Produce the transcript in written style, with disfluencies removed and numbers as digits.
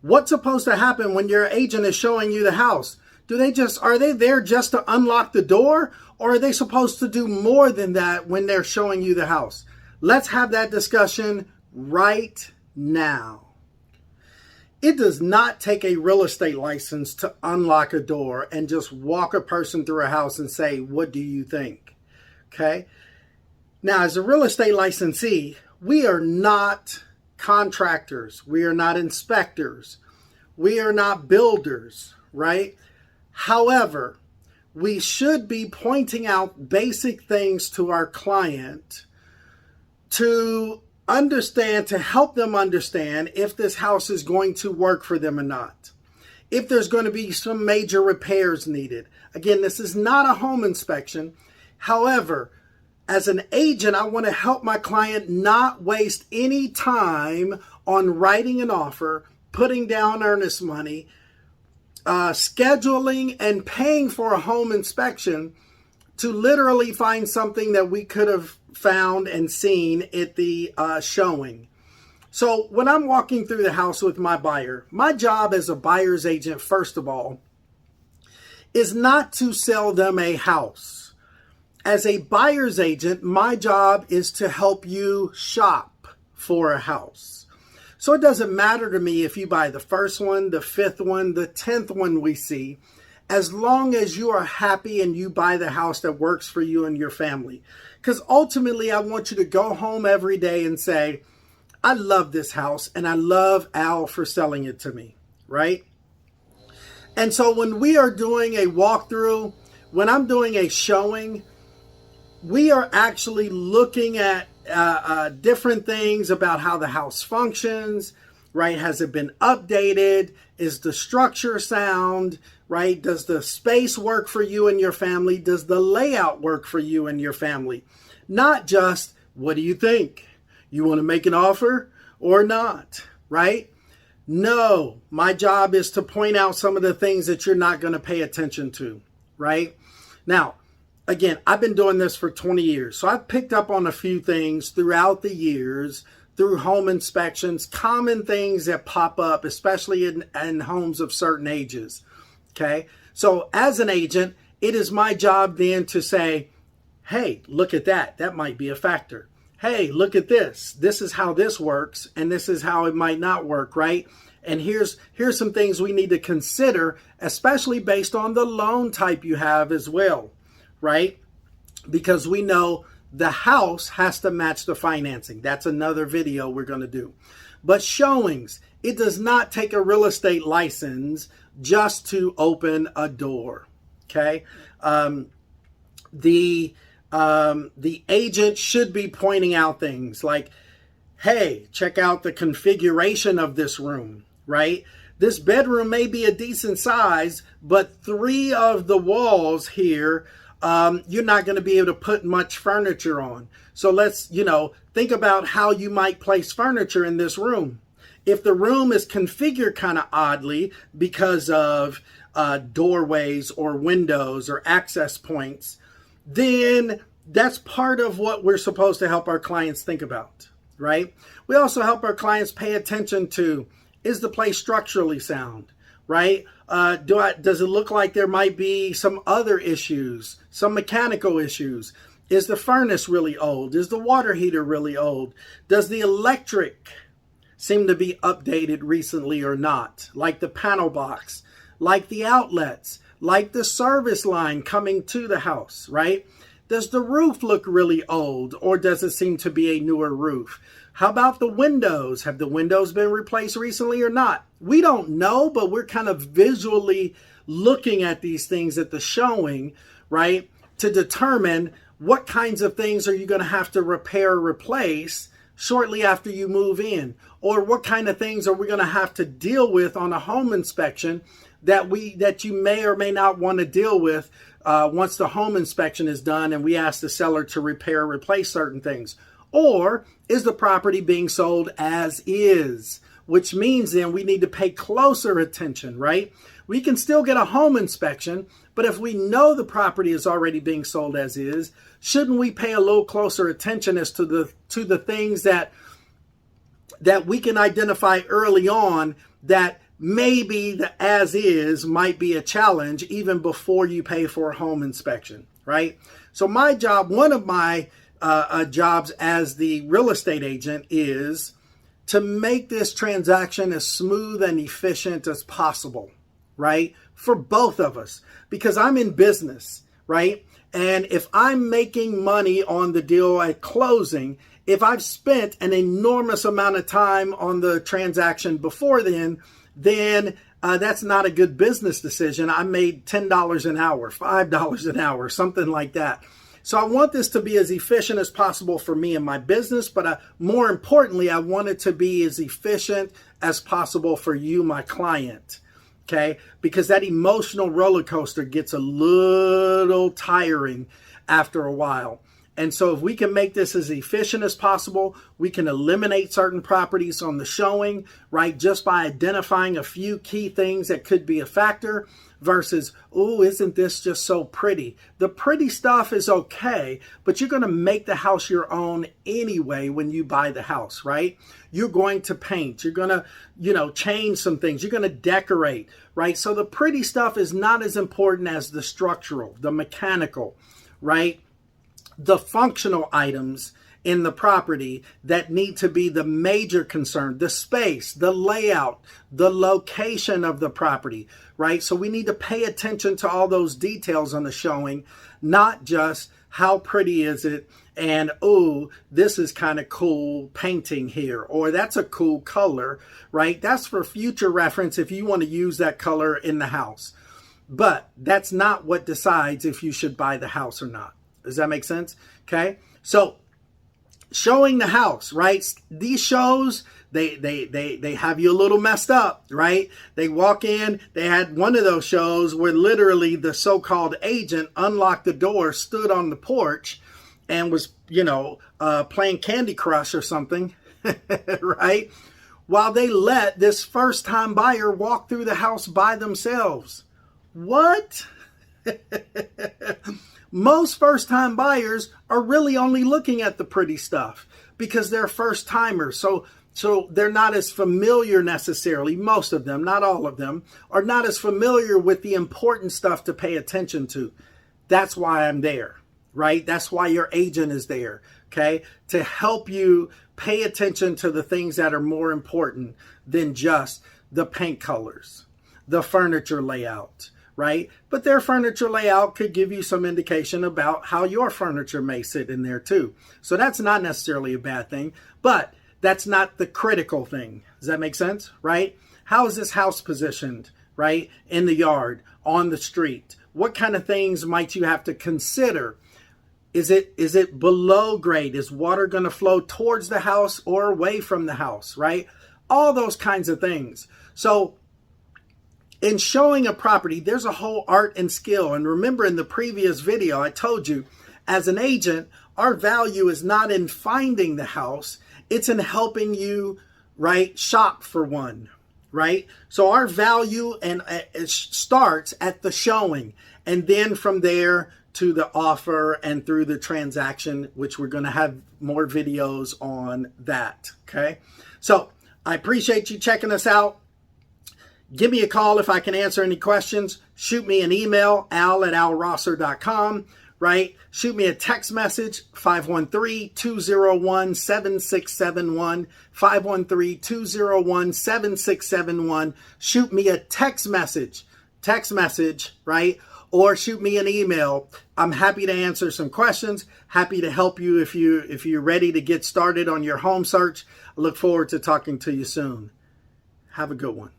What's supposed to happen when your agent is showing you the house? Are they there just to unlock the door, or are they supposed to do more than that when they're showing you the house? Let's have that discussion right now. It does not take a real estate license to unlock a door and just walk a person through a house and say, what do you think? Okay. Now, as a real estate licensee, we are not contractors. We are not inspectors. We are not builders, right? However, we should be pointing out basic things to our client to understand, to help them understand if this house is going to work for them or not. If there's going to be some major repairs needed. Again, this is not a home inspection. However, as an agent, I want to help my client not waste any time on writing an offer, putting down earnest money, scheduling and paying for a home inspection to literally find something that we could have found and seen at the showing. So when I'm walking through the house with my buyer, my job as a buyer's agent, first of all, is not to sell them a house. As a buyer's agent, my job is to help you shop for a house. So it doesn't matter to me if you buy the first one, the fifth one, the 10th one we see, as long as you are happy and you buy the house that works for you and your family. Because ultimately, I want you to go home every day and say, I love this house and I love Al for selling it to me, right? And so when we are doing a walkthrough, when I'm doing a showing, we are actually looking at different things about how the house functions, right? Has it been updated? Is the structure sound, right? Does the space work for you and your family? Does the layout work for you and your family? Not just, what do you think? You want to make an offer or not, right? No, my job is to point out some of the things that you're not going to pay attention to, right? Now, again, I've been doing this for 20 years. So I've picked up on a few things throughout the years through home inspections, common things that pop up, especially in homes of certain ages. Okay. So as an agent, it is my job then to say, hey, look at that. That might be a factor. Hey, look at this. This is how this works. And this is how it might not work. Right. And here's some things we need to consider, especially based on the loan type you have as well. Right? Because we know the house has to match the financing. That's another video we're going to do. But showings, it does not take a real estate license just to open a door. Okay? The agent should be pointing out things like, hey, check out the configuration of this room, right? This bedroom may be a decent size, but 3 of the walls here, you're not going to be able to put much furniture on. So let's, think about how you might place furniture in this room. If the room is configured kind of oddly because of doorways or windows or access points, then that's part of what we're supposed to help our clients think about, right? We also help our clients pay attention to, is the place structurally sound, right? Does it look like there might be some other issues, some mechanical issues? Is the furnace really old? Is the water heater really old? Does the electric seem to be updated recently or not? Like the panel box, like the outlets, like the service line coming to the house, right? Does the roof look really old, or does it seem to be a newer roof? How about the windows? Have the windows been replaced recently or not? We don't know, but we're kind of visually looking at these things at the showing, right? To determine what kinds of things are you going to have to repair or replace shortly after you move in, or what kind of things are we going to have to deal with on a home inspection that you may or may not want to deal with once the home inspection is done and we ask the seller to repair or replace certain things. Or is the property being sold as is? Which means then we need to pay closer attention, right? We can still get a home inspection, but if we know the property is already being sold as is, shouldn't we pay a little closer attention as to the things that we can identify early on that maybe the as is might be a challenge even before you pay for a home inspection, right? So my job, one of my jobs as the real estate agent is to make this transaction as smooth and efficient as possible, right? For both of us, because I'm in business, right? And if I'm making money on the deal at closing, if I've spent an enormous amount of time on the transaction before then that's not a good business decision. I made $10 an hour, $5 an hour, something like that. So I want this to be as efficient as possible for me and my business, but more importantly, I want it to be as efficient as possible for you, my client, okay? Because that emotional roller coaster gets a little tiring after a while. And so if we can make this as efficient as possible, we can eliminate certain properties on the showing, right? Just by identifying a few key things that could be a factor versus, oh, isn't this just so pretty? The pretty stuff is okay, but you're going to make the house your own anyway when you buy the house, right? You're going to paint, you're going to, change some things, you're going to decorate, right? So the pretty stuff is not as important as the structural, the mechanical, right? The functional items in the property that need to be the major concern, the space, the layout, the location of the property, right? So we need to pay attention to all those details on the showing, not just how pretty is it and, oh, this is kind of cool painting here, or that's a cool color, right? That's for future reference if you want to use that color in the house. But that's not what decides if you should buy the house or not. Does that make sense? Okay. So showing the house, right? These shows, they have you a little messed up, right? They walk in, they had one of those shows where literally the so-called agent unlocked the door, stood on the porch and was, playing Candy Crush or something, right? While they let this first-time buyer walk through the house by themselves. What? Most first-time buyers are really only looking at the pretty stuff because they're first-timers. So they're not as familiar necessarily. Most of them, not all of them, are not as familiar with the important stuff to pay attention to. That's why I'm there, right? That's why your agent is there, okay? To help you pay attention to the things that are more important than just the paint colors, the furniture layout, right? But their furniture layout could give you some indication about how your furniture may sit in there too. So that's not necessarily a bad thing, but that's not the critical thing. Does that make sense, right? How is this house positioned, right? In the yard, on the street? What kind of things might you have to consider? Is it below grade? Is water going to flow towards the house or away from the house, right? All those kinds of things. So in showing a property, there's a whole art and skill. And remember in the previous video, I told you, as an agent, our value is not in finding the house. It's in helping you, right, shop for one, right? So our value it starts at the showing. And then from there to the offer and through the transaction, which we're going to have more videos on that, okay? So I appreciate you checking us out. Give me a call if I can answer any questions. Shoot me an email, al@alrosser.com, right? Shoot me a text message, 513-201-7671, 513-201-7671. Shoot me a text message, right? Or shoot me an email. I'm happy to answer some questions. Happy to help you if you're ready to get started on your home search. I look forward to talking to you soon. Have a good one.